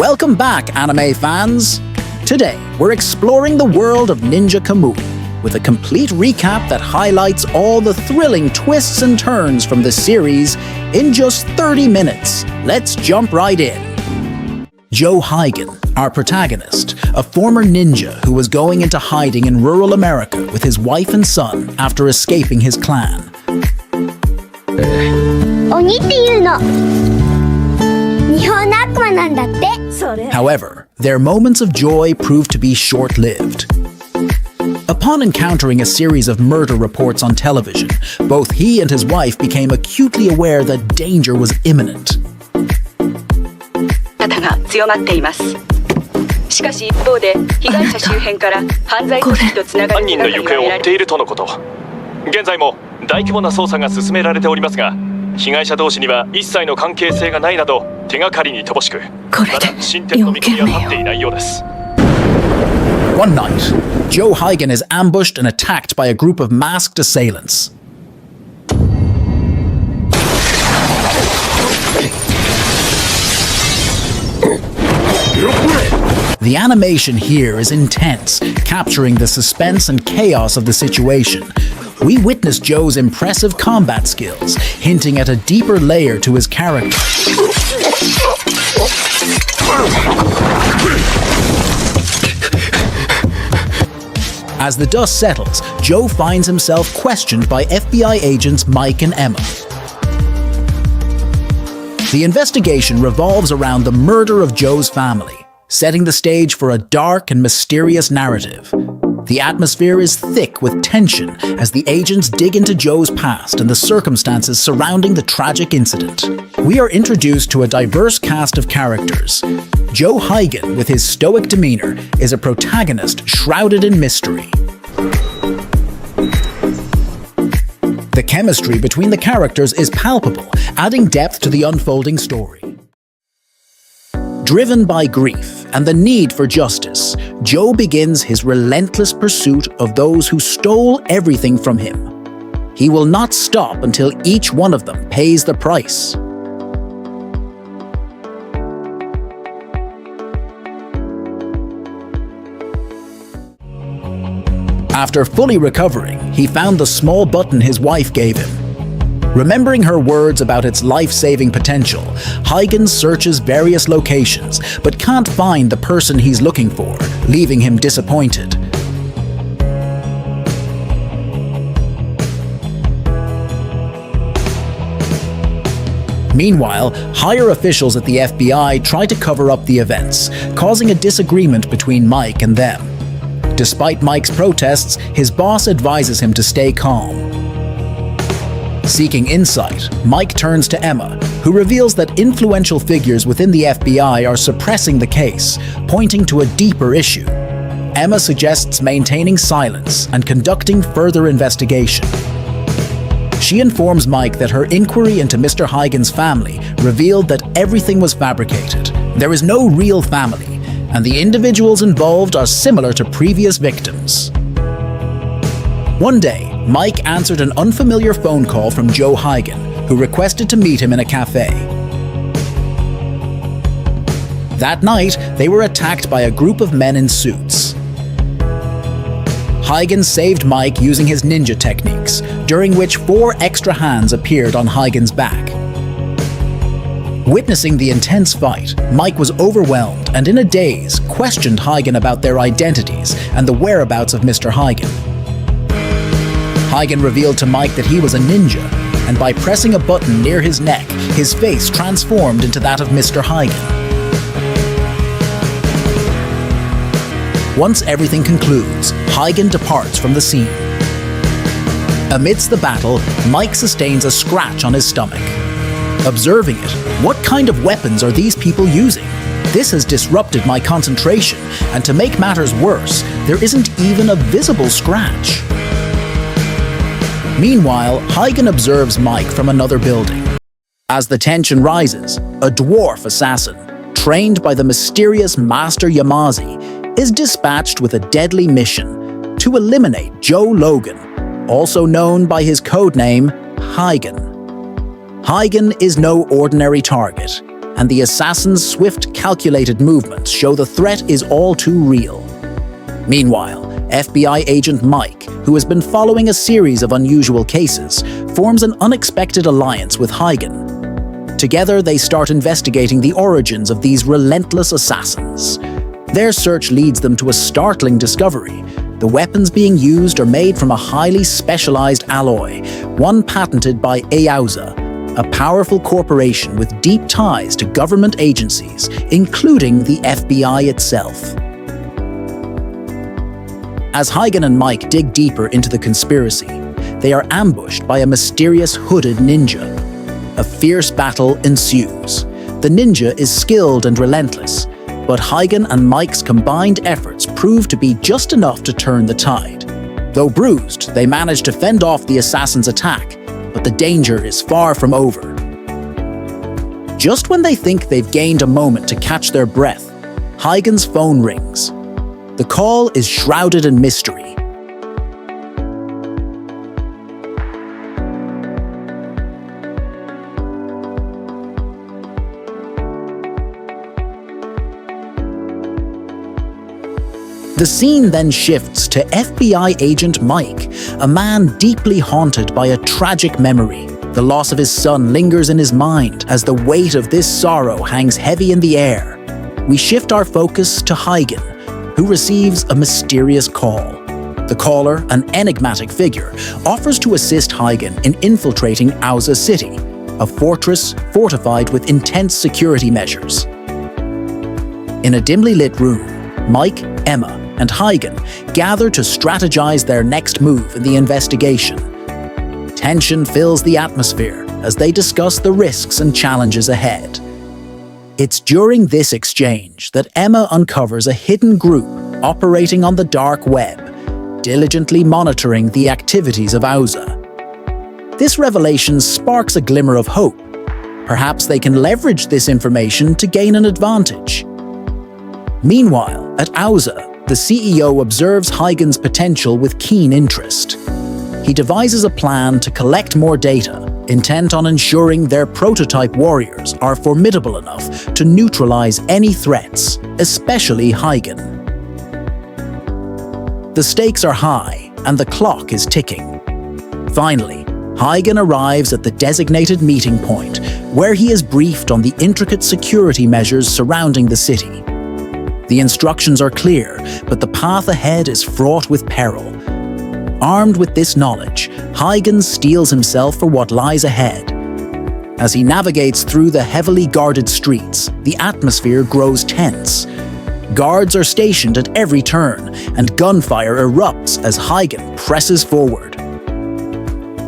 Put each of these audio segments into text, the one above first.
Welcome back, anime fans! Today, we're exploring the world of NinjaKamui with a complete recap that highlights all the thrilling twists and turns from the series in just 30 minutes. Let's jump right in. Joe Hygen, our protagonist, a former ninja who was going into hiding in rural America with his wife and son after escaping his clan. 鬼っていうの。日本の悪魔なんだって。 However, their moments of joy proved to be short-lived. Upon encountering a series of murder reports on television, both he and his wife became acutely aware that danger was imminent. 方が強まっています。しかし一方で被害者周辺から犯罪組織とつながる手がかりが得られ、犯人の行方を追っているとのこと。現在も大規模な捜査が進められておりますが、被害者同士には一切の関係性がないなど手がかりに乏しく、まだ進展の見込みは立っていないようです。 One night, Joe Hygen is ambushed and attacked by a group of masked assailants. The animation here is intense, capturing the suspense and chaos of the situation. We witness Joe's impressive combat skills, hinting at a deeper layer to his character. As the dust settles, Joe finds himself questioned by FBI agents Mike and Emma. The investigation revolves around the murder of Joe's family, setting the stage for a dark and mysterious narrative. The atmosphere is thick with tension as the agents dig into Joe's past and the circumstances surrounding the tragic incident. We are introduced to a diverse cast of characters. Joe Hygen, with his stoic demeanor, is a protagonist shrouded in mystery. The chemistry between the characters is palpable, adding depth to the unfolding story. Driven by grief and the need for justice, Joe begins his relentless pursuit of those who stole everything from him. He will not stop until each one of them pays the price. After fully recovering, he found the small button his wife gave him. Remembering her words about its life-saving potential, Hygen searches various locations but can't find the person he's looking for, leaving him disappointed. Meanwhile, higher officials at the FBI try to cover up the events, causing a disagreement between Mike and them. Despite Mike's protests, his boss advises him to stay calm. Seeking insight, Mike turns to Emma, who reveals that influential figures within the FBI are suppressing the case, pointing to a deeper issue. Emma suggests maintaining silence and conducting further investigation. She informs Mike that her inquiry into Mr. Hygen's family revealed that everything was fabricated. There is no real family, and the individuals involved are similar to previous victims. One day, Mike answered an unfamiliar phone call from Joe Hygen, who requested to meet him in a cafe. That night, they were attacked by a group of men in suits. Hygen saved Mike using his ninja techniques, during which 4 extra hands appeared on Hygen's back. Witnessing the intense fight, Mike was overwhelmed and in a daze questioned Hygen about their identities and the whereabouts of Mr. Hygen. Hygen revealed to Mike that he was a ninja, and by pressing a button near his neck, his face transformed into that of Mr. Hygen. Once everything concludes, Hygen departs from the scene. Amidst the battle, Mike sustains a scratch on his stomach. Observing it, what kind of weapons are these people using? This has disrupted my concentration, and to make matters worse, there isn't even a visible scratch. Meanwhile, Hygen observes Mike from another building. As the tension rises, a dwarf assassin, trained by the mysterious Master Yamazi, is dispatched with a deadly mission to eliminate Joe Logan, also known by his codename Hygen. Hygen is no ordinary target, and the assassin's swift, calculated movements show the threat is all too real. Meanwhile, FBI agent Mike, who has been following a series of unusual cases, forms an unexpected alliance with Huygen. Together, they start investigating the origins of these relentless assassins. Their search leads them to a startling discovery. The weapons being used are made from a highly specialized alloy, one patented by Eauza, a powerful corporation with deep ties to government agencies, including the FBI itself. As Huygen and Mike dig deeper into the conspiracy, they are ambushed by a mysterious hooded ninja. A fierce battle ensues. The ninja is skilled and relentless, but Huygen and Mike's combined efforts prove to be just enough to turn the tide. Though bruised, they manage to fend off the assassin's attack, but the danger is far from over. Just when they think they've gained a moment to catch their breath, Huygen's phone rings. The call is shrouded in mystery. The scene then shifts to FBI agent Mike, a man deeply haunted by a tragic memory. The loss of his son lingers in his mind as the weight of this sorrow hangs heavy in the air. We shift our focus to Huygen, who receives a mysterious call. The caller, an enigmatic figure, offers to assist Huygen in infiltrating Eauza City, a fortress fortified with intense security measures. In a dimly lit room, Mike, Emma, and Huygen gather to strategize their next move in the investigation. Tension fills the atmosphere as they discuss the risks and challenges ahead. It's during this exchange that Emma uncovers a hidden group operating on the dark web, diligently monitoring the activities of Eauza. This revelation sparks a glimmer of hope. Perhaps they can leverage this information to gain an advantage. Meanwhile, at Eauza, the CEO observes Huygen's potential with keen interest. He devises a plan to collect more data, intent on ensuring their prototype warriors are formidable enough to neutralize any threats, especially Huygen. The stakes are high, and the clock is ticking. Finally, Huygen arrives at the designated meeting point, where he is briefed on the intricate security measures surrounding the city. The instructions are clear, but the path ahead is fraught with peril. Armed with this knowledge, Huygen steels himself for what lies ahead. As he navigates through the heavily guarded streets, the atmosphere grows tense. Guards are stationed at every turn, and gunfire erupts as Huygen presses forward.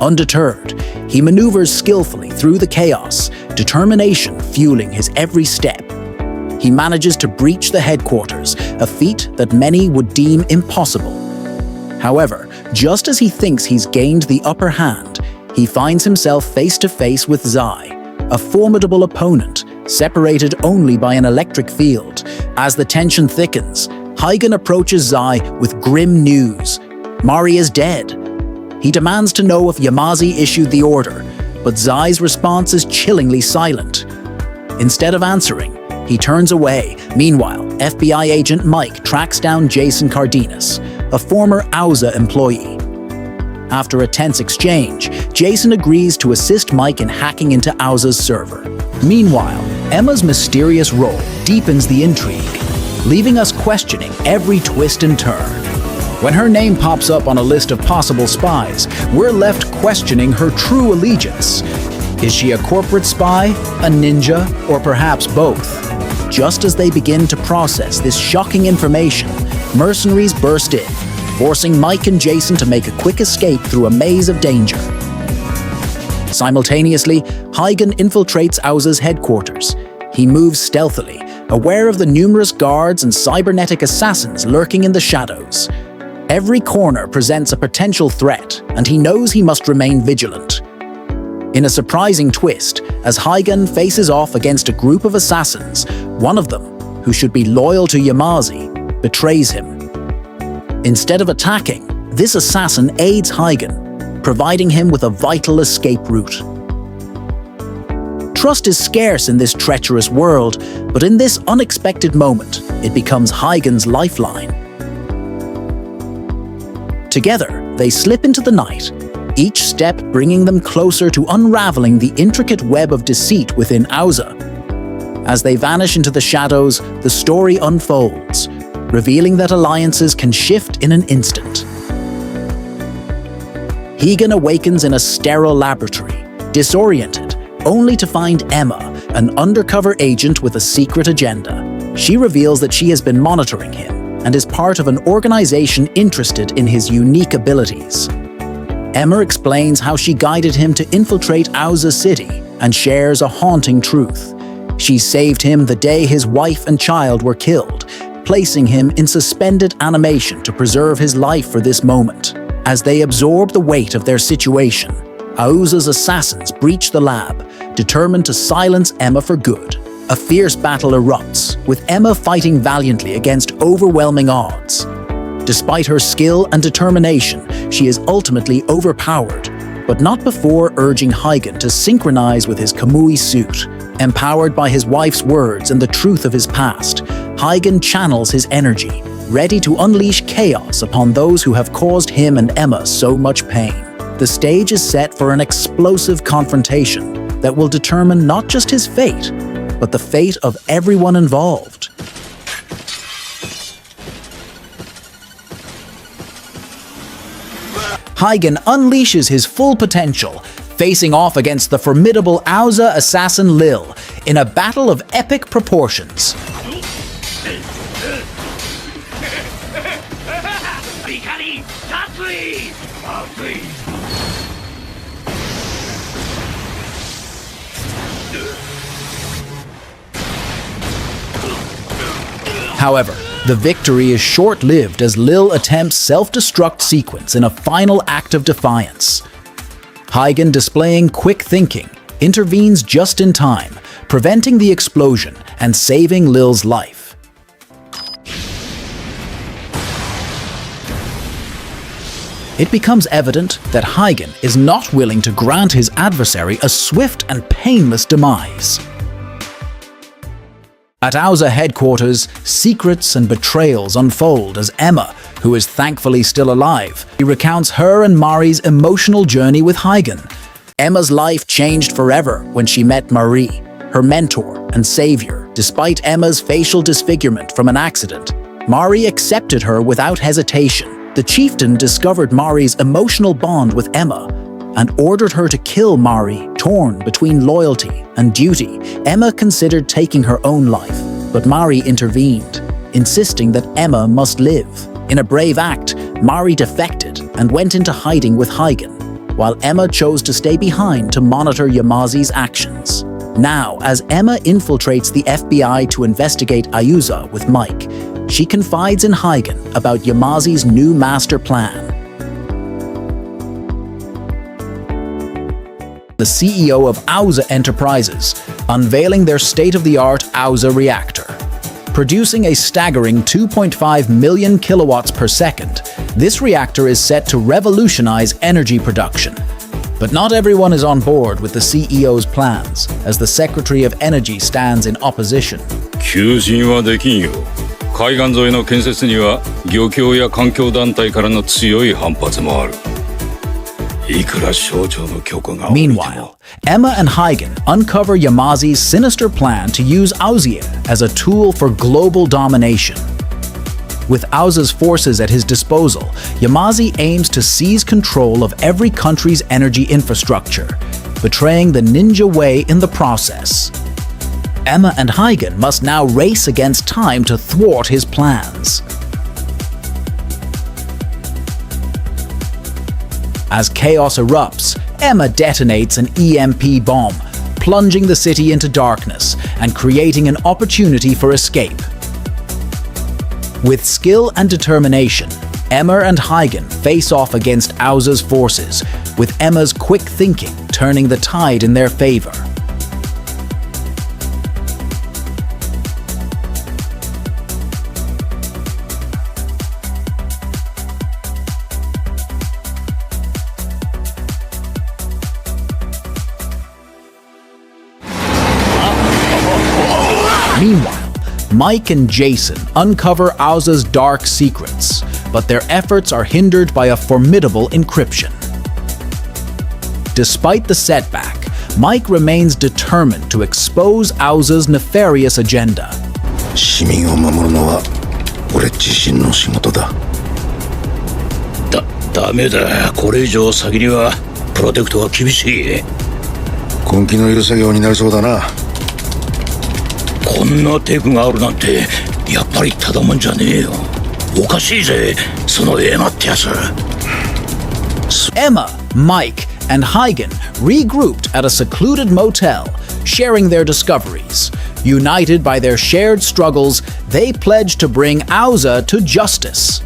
Undeterred, he maneuvers skillfully through the chaos, determination fueling his every step. He manages to breach the headquarters, a feat that many would deem impossible. However, just as he thinks he's gained the upper hand, he finds himself face to face with Zai, a formidable opponent, separated only by an electric field. As the tension thickens, Huygen approaches Zai with grim news. Mari is dead. He demands to know if Yamazi issued the order, but Zai's response is chillingly silent. Instead of answering, he turns away. Meanwhile, FBI agent Mike tracks down Jason Cardenas, a former Eauza employee. After a tense exchange, Jason agrees to assist Mike in hacking into Eauza's server. Meanwhile, Emma's mysterious role deepens the intrigue, leaving us questioning every twist and turn. When her name pops up on a list of possible spies, we're left questioning her true allegiance. Is she a corporate spy, a ninja, or perhaps both? Just as they begin to process this shocking information, mercenaries burst in, forcing Mike and Jason to make a quick escape through a maze of danger. Simultaneously, Huygen infiltrates Eauza's headquarters. He moves stealthily, aware of the numerous guards and cybernetic assassins lurking in the shadows. Every corner presents a potential threat, and he knows he must remain vigilant. In a surprising twist, as Huygen faces off against a group of assassins, one of them, who should be loyal to Yamazi, betrays him. Instead of attacking, this assassin aids Huygen, providing him with a vital escape route. Trust is scarce in this treacherous world, but in this unexpected moment, it becomes Huygen's lifeline. Together, they slip into the night, each step bringing them closer to unraveling the intricate web of deceit within Auza. As they vanish into the shadows, the story unfolds, revealing that alliances can shift in an instant. Huygen awakens in a sterile laboratory, disoriented, only to find Emma, an undercover agent with a secret agenda. She reveals that she has been monitoring him and is part of an organization interested in his unique abilities. Emma explains how she guided him to infiltrate Auza City and shares a haunting truth. She saved him the day his wife and child were killed, placing him in suspended animation to preserve his life for this moment. As they absorb the weight of their situation, Auza's assassins breach the lab, determined to silence Emma for good. A fierce battle erupts, with Emma fighting valiantly against overwhelming odds. Despite her skill and determination, she is ultimately overpowered, but not before urging Huygen to synchronize with his Kamui suit. Empowered by his wife's words and the truth of his past, Huygen channels his energy, ready to unleash chaos upon those who have caused him and Emma so much pain. The stage is set for an explosive confrontation that will determine not just his fate, but the fate of everyone involved. Huygen unleashes his full potential, facing off against the formidable Auza assassin Lil in a battle of epic proportions. However, the victory is short-lived as Lil attempts self-destruct sequence in a final act of defiance. Huygen, displaying quick thinking, intervenes just in time, preventing the explosion and saving Lil's life. It becomes evident that Huygen is not willing to grant his adversary a swift and painless demise. At Auza headquarters, secrets and betrayals unfold as Emma, who is thankfully still alive, recounts her and Mari's emotional journey with Huygen. Emma's life changed forever when she met Marie, her mentor and savior. Despite Emma's facial disfigurement from an accident, Mari accepted her without hesitation. The chieftain discovered Mari's emotional bond with Emma and ordered her to kill Mari, torn between loyalty and duty. Emma considered taking her own life, but Mari intervened, insisting that Emma must live. In a brave act, Mari defected and went into hiding with Huygen, while Emma chose to stay behind to monitor Yamazi's actions. Now, as Emma infiltrates the FBI to investigate Auza with Mike, she confides in Huygen about Yamazi's new master plan. The CEO of Auza Enterprises, unveiling their state-of-the-art Auza reactor. Producing a staggering 2.5 million kilowatts per second, this reactor is set to revolutionize energy production. But not everyone is on board with the CEO's plans, as the Secretary of Energy stands in opposition. 求人はできんよ。海岸沿いの建設には漁協や環境団体からの強い反発もある。Meanwhile, Emma and Huygen uncover Yamazi's sinister plan to use Auza as a tool for global domination. With Auza's forces at his disposal, Yamazi aims to seize control of every country's energy infrastructure, betraying the ninja way in the process. Emma and Huygen must now race against time to thwart his plans. As chaos erupts, Emma detonates an EMP bomb, plunging the city into darkness and creating an opportunity for escape. With skill and determination, Emma and Huygen face off against Auza's forces, with Emma's quick thinking turning the tide in their favor. Meanwhile, Mike and Jason uncover Auza's dark secrets, but their efforts are hindered by a formidable encryption. Despite the setback, Mike remains determined to expose Auza's nefarious agenda. 市民を守るのは俺自身の仕事だ。ダメだ。これ以上先にはプロテクトは厳しい。根気のいる作業になりそうだな。こんなテクがあるなんてやっぱりただもんじゃねえよ。おかしいぜ、そのエマってやつ。Emma, Mike, and Huygen regrouped at a secluded motel, sharing their discoveries. United by their shared struggles, they pledged to bring Auza to justice.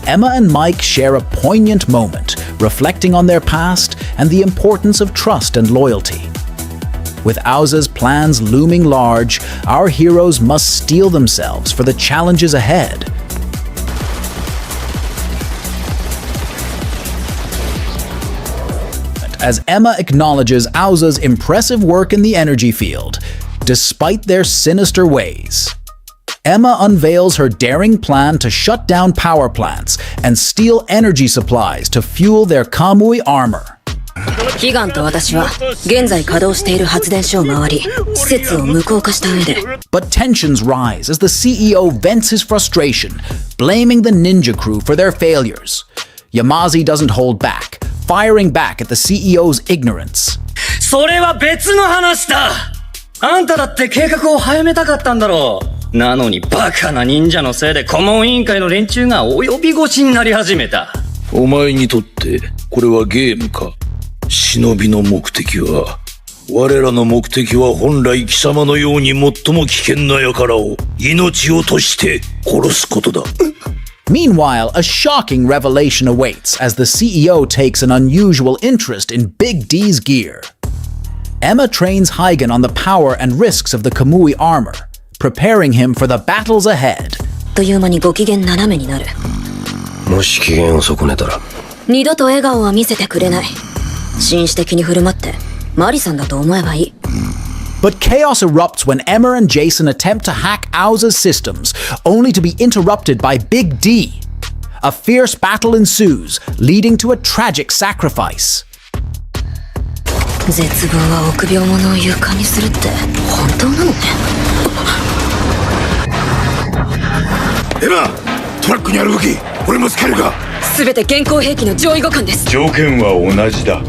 Emma and Mike share a poignant moment, reflecting on their past and the importance of trust and loyalty. With Auza's plans looming large, our heroes must steel themselves for the challenges ahead. As Emma acknowledges Auza's impressive work in the energy field, despite their sinister ways. Emma unveils her daring plan to shut down power plants and steal energy supplies to fuel their Kamui armor. 悲願と私は現在稼働している発電所を回り、施設を無効化した上で。But tensions rise as the CEO vents his frustration, blaming the ninja crew for their failures. Yamazi doesn't hold back, firing back at the CEO's ignorance. それは別の話だ。あんただって計画を早めたかったんだろう。なのにバカな忍者のせいで顧問委員会の連中が及び腰になり始めた。お前にとってこれはゲームか。忍びの目的は、我らの目的は本来貴様のように最も危険な輩を命を落として殺すことだ。Meanwhile, a shocking revelation awaits as the CEO takes an unusual interest in Big D's gear. Emma trains Huygen on the power and risks of the Kamui armor, preparing him for the battles ahead. という間にご機嫌斜めになる。もし機嫌を損ねたら二度と笑顔は見せてくれない。紳士的に振る舞ってマリさんだと思えばいい。But chaos erupts when Emma and Jason attempt to hack Auza's systems, only to be interrupted by Big D. A fierce battle ensues, leading to a tragic sacrifice. 絶望は臆病者を床にするって本当なのね。エマ、トラックにある武器、俺も使えるか。すべて現行兵器の上位互換です。条件は同じだ。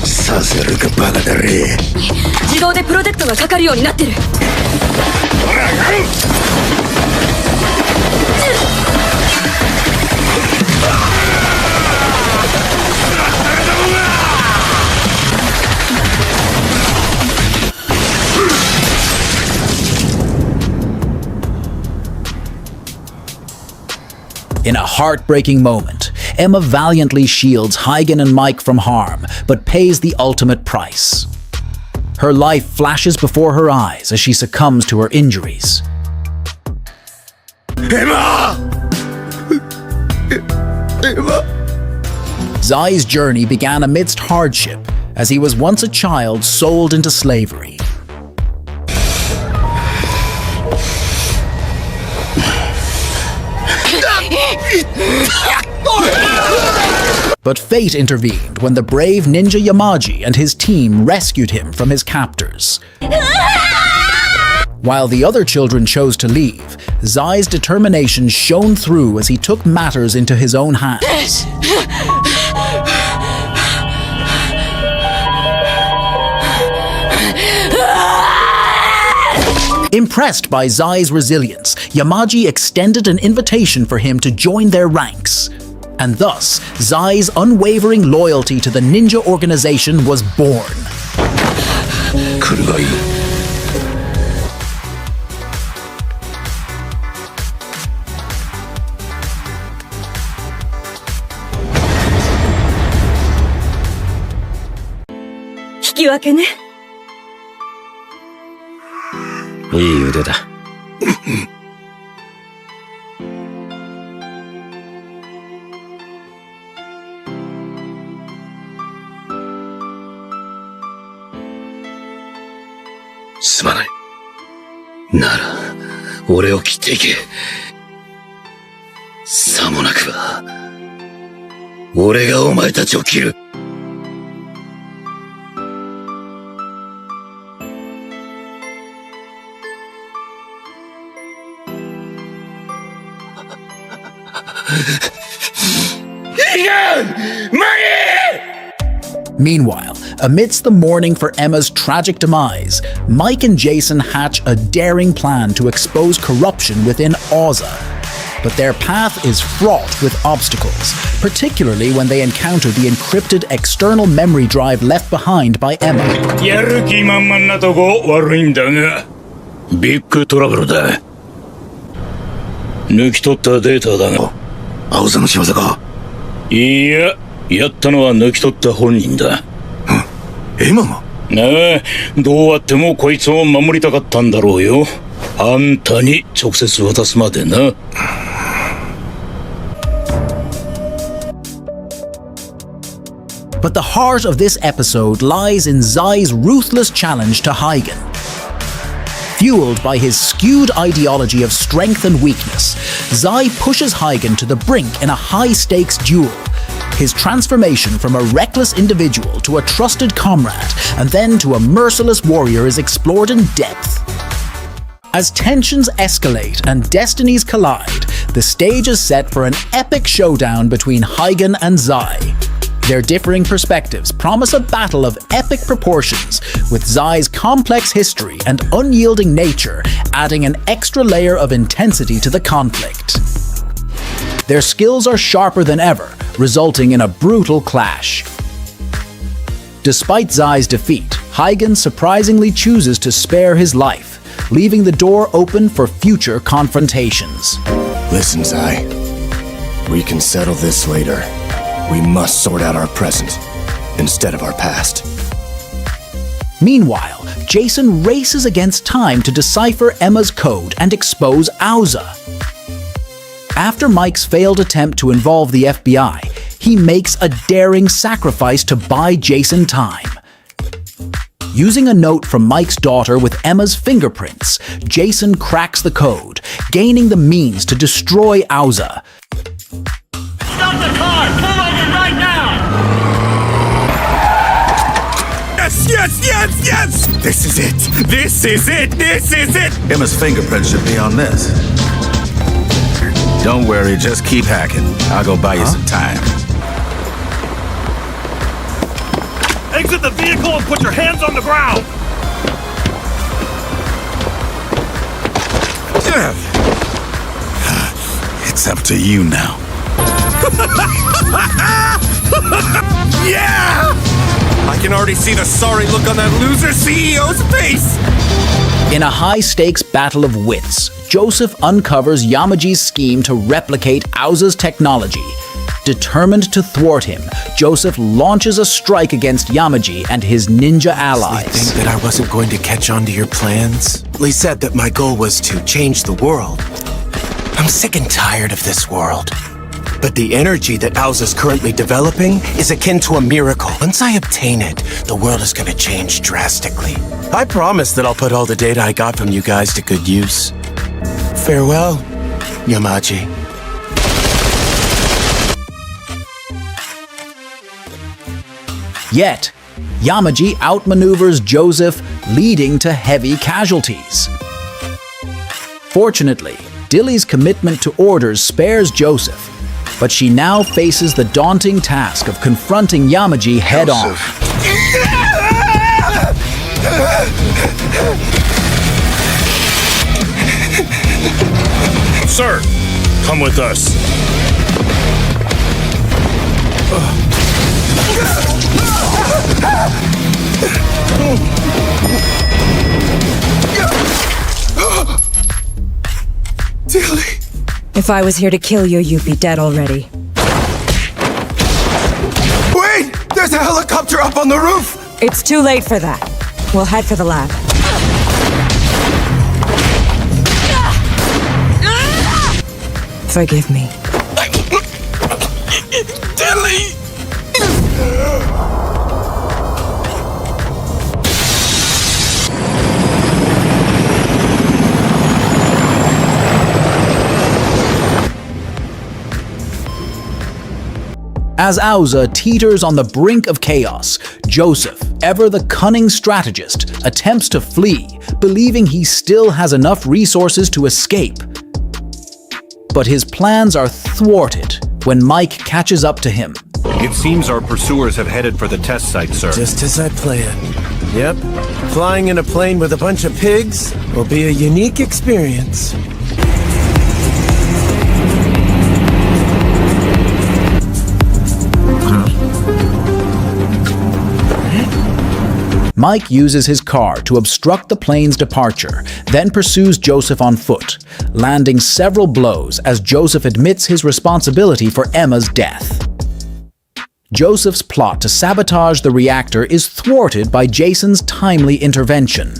させるかバカだれ。自動でプロテクトがかかるようになってる。In a heartbreaking moment, Emma valiantly shields Huygen and Mike from harm, but pays the ultimate price. Her life flashes before her eyes as she succumbs to her injuries. Emma! Emma! Zai's journey began amidst hardship, as he was once a child sold into slavery. But fate intervened when the brave ninja Yamaji and his team rescued him from his captors. While the other children chose to leave, Zai's determination shone through as he took matters into his own hands. Impressed by Zai's resilience, Yamaji extended an invitation for him to join their ranks. And thus, Zai's unwavering loyalty to the ninja organization was born. 来るがいい。引き分けね。いい腕だ。すまない。なら、俺を切っていけ。さもなくば、俺がお前たちを切る。Meanwhile, amidst the mourning for Emma's tragic demise, Mike and Jason hatch a daring plan to expose corruption within Oza. But their path is fraught with obstacles, particularly when they encounter the encrypted external memory drive left behind by Emma. やる気満々なとこ悪いんだが。ビッグトラブルだ。抜き取ったデータだが、青座の仕業か？いや、やったのは抜き取った本人だ。エマが？ああ、どうあってもこいつを守りたかったんだろうよ。あんたに直接渡すまでな。But the heart of this episode lies in Zai's ruthless challenge to Huygen. Fueled by his skewed ideology of strength and weakness, Zai pushes Huygen to the brink in a high-stakes duel. His transformation from a reckless individual to a trusted comrade and then to a merciless warrior is explored in depth. As tensions escalate and destinies collide, the stage is set for an epic showdown between Huygen and Zai. Their differing perspectives promise a battle of epic proportions, with Zai's complex history and unyielding nature adding an extra layer of intensity to the conflict. Their skills are sharper than ever, resulting in a brutal clash. Despite Zai's defeat, Huygen surprisingly chooses to spare his life, leaving the door open for future confrontations. Listen, Zai. We can settle this later. We must sort out our present instead of our past. Meanwhile, Jason races against time to decipher Emma's code and expose Auza. After Mike's failed attempt to involve the FBI, he makes a daring sacrifice to buy Jason time. Using a note from Mike's daughter with Emma's fingerprints, Jason cracks the code, gaining the means to destroy Auza. Stop the car! Pull over right now! Yes, yes, yes, yes! This is it! This is it! This is it! Emma's fingerprint should be on this. Don't worry, just keep hacking. I'll go buy you some time. Exit the vehicle and put your hands on the ground! It's up to you now. Yeah! I can already see the sorry look on that loser CEO's face! In a high-stakes battle of wits, Joseph uncovers Yamaji's scheme to replicate Auza's technology. Determined to thwart him, Joseph launches a strike against Yamaji and his ninja allies. You think that I wasn't going to catch on to your plans? Lee said that my goal was to change the world. I'm sick and tired of this world. But the energy that Auza's currently developing is akin to a miracle. Once I obtain it, the world is going to change drastically. I promise that I'll put all the data I got from you guys to good use. Farewell, Yamaji. Yet, Yamaji outmaneuvers Joseph, leading to heavy casualties. Fortunately, Dilly's commitment to orders spares Joseph, but she now faces the daunting task of confronting Yamaji head-on. Sir, come with us. Dilly! If I was here to kill you, you'd be dead already. Wait! There's a helicopter up on the roof! It's too late for that. We'll head for the lab. Forgive me. Dilly! As Auza teeters on the brink of chaos, Joseph, ever the cunning strategist, attempts to flee, believing he still has enough resources to escape. But his plans are thwarted when Mike catches up to him. It seems our pursuers have headed for the test site, sir. Just as I planned. Yep. Flying in a plane with a bunch of pigs will be a unique experience. Mike uses his car to obstruct the plane's departure, then pursues Joseph on foot, landing several blows as Joseph admits his responsibility for Emma's death. Joseph's plot to sabotage the reactor is thwarted by Jason's timely intervention.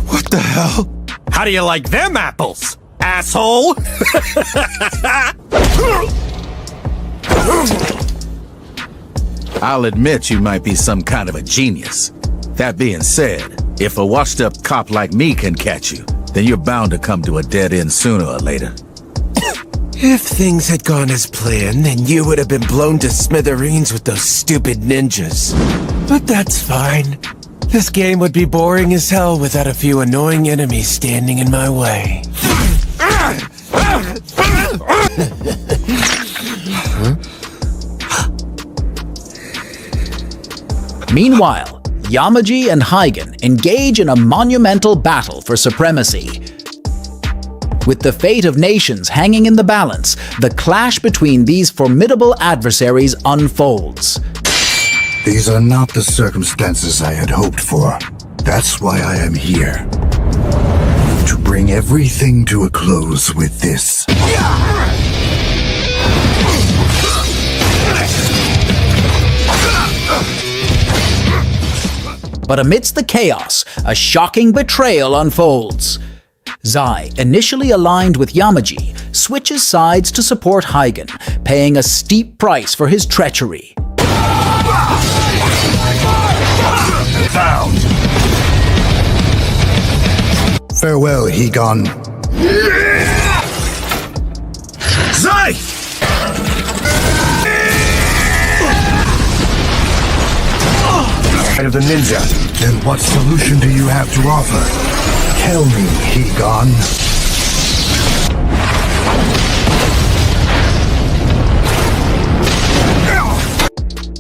What the hell? How do you like them apples, asshole? I'll admit you might be some kind of a genius. That being said, if a washed-up cop like me can catch you, then you're bound to come to a dead end sooner or later. If things had gone as planned, then you would have been blown to smithereens with those stupid ninjas. But that's fine. This game would be boring as hell without a few annoying enemies standing in my way. Meanwhile, Yamaji and Huygen engage in a monumental battle for supremacy. With the fate of nations hanging in the balance, the clash between these formidable adversaries unfolds. These are not the circumstances I had hoped for. That's why I am here. To bring everything to a close with this. But amidst the chaos, a shocking betrayal unfolds. Zai, initially aligned with Yamaji, switches sides to support Huygen, paying a steep price for his treachery. Found. Farewell, Higan. Zai! Of the ninja. Then what solution do you have to offer? Tell me, Higan.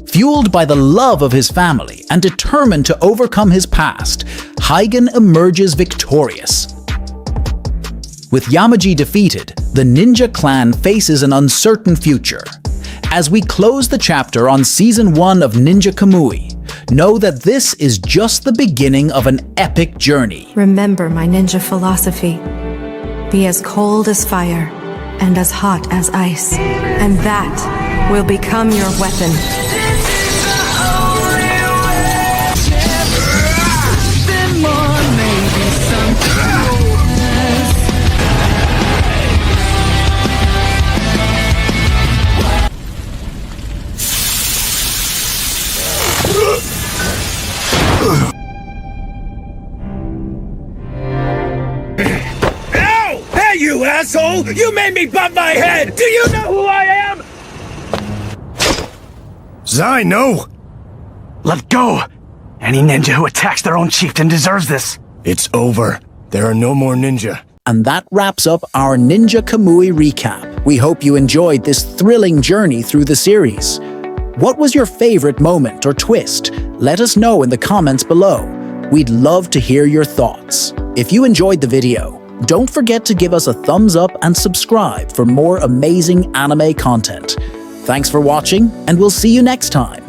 Fueled by the love of his family and determined to overcome his past, Huygen emerges victorious. With Yamaji defeated, the ninja clan faces an uncertain future. As we close the chapter on Season 1 of NinjaKamui, know that this is just the beginning of an epic journey. Remember my ninja philosophy. Be as cold as fire and as hot as ice, and that will become your weapon. You asshole! You made me bump my head! Do you know who I am? Zai, no! Let go! Any ninja who attacks their own chieftain deserves this. It's over. There are no more ninja. And that wraps up our NinjaKamui recap. We hope you enjoyed this thrilling journey through the series. What was your favorite moment or twist? Let us know in the comments below. We'd love to hear your thoughts. If you enjoyed the video, don't forget to give us a thumbs up and subscribe for more amazing anime content. Thanks for watching, and we'll see you next time.